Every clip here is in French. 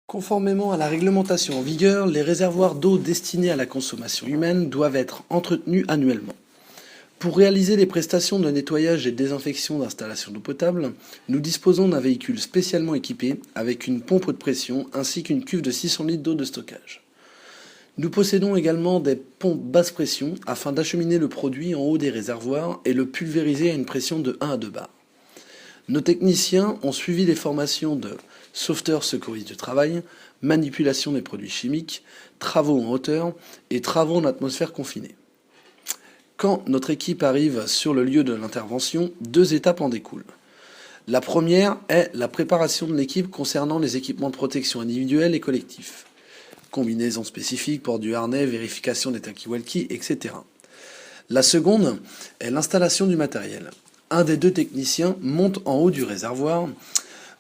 Conformément à la réglementation en vigueur, les réservoirs d'eau destinés à la consommation humaine doivent être entretenus annuellement. Pour réaliser les prestations de nettoyage et de désinfection d'installations d'eau potable, nous disposons d'un véhicule spécialement équipé avec une pompe haute pression ainsi qu'une cuve de 600 litres d'eau de stockage. Nous possédons également des pompes basse pression afin d'acheminer le produit en haut des réservoirs et le pulvériser à une pression de 1 à 2 bars. Nos techniciens ont suivi les formations de sauveteur secouriste du travail, manipulation des produits chimiques, travaux en hauteur et travaux en atmosphère confinée. Quand notre équipe arrive sur le lieu de l'intervention, 2 étapes en découlent. La première est la préparation de l'équipe concernant les équipements de protection individuels et collectifs. Combinaisons spécifiques, port du harnais, vérification des talkie-walkie, etc. La seconde est l'installation du matériel. Un des 2 techniciens monte en haut du réservoir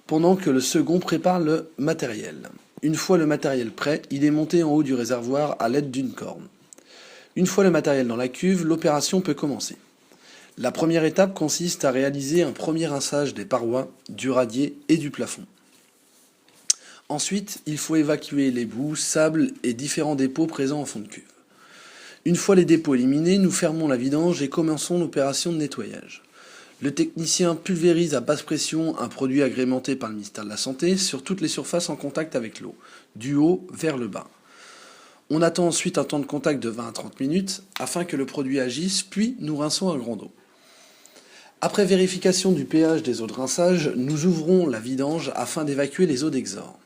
pendant que le second prépare le matériel. Une fois le matériel prêt, il est monté en haut du réservoir à l'aide d'une corne. Une fois le matériel dans la cuve, l'opération peut commencer. La première étape consiste à réaliser un premier rinçage des parois, du radier et du plafond. Ensuite, il faut évacuer les boues, sables et différents dépôts présents en fond de cuve. Une fois les dépôts éliminés, nous fermons la vidange et commençons l'opération de nettoyage. Le technicien pulvérise à basse pression un produit agrémenté par le ministère de la Santé sur toutes les surfaces en contact avec l'eau, du haut vers le bas. On attend ensuite un temps de contact de 20 à 30 minutes afin que le produit agisse, puis nous rinçons à grande eau. Après vérification du pH des eaux de rinçage, nous ouvrons la vidange afin d'évacuer les eaux d'exor.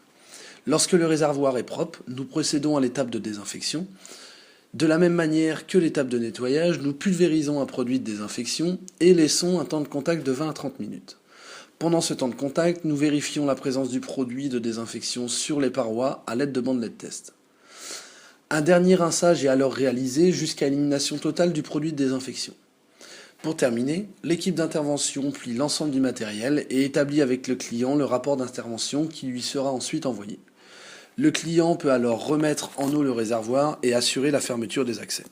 Lorsque le réservoir est propre, nous procédons à l'étape de désinfection. De la même manière que l'étape de nettoyage, nous pulvérisons un produit de désinfection et laissons un temps de contact de 20 à 30 minutes. Pendant ce temps de contact, nous vérifions la présence du produit de désinfection sur les parois à l'aide de bandelettes test. Un dernier rinçage est alors réalisé jusqu'à élimination totale du produit de désinfection. Pour terminer, l'équipe d'intervention plie l'ensemble du matériel et établit avec le client le rapport d'intervention qui lui sera ensuite envoyé. Le client peut alors remettre en eau le réservoir et assurer la fermeture des accès.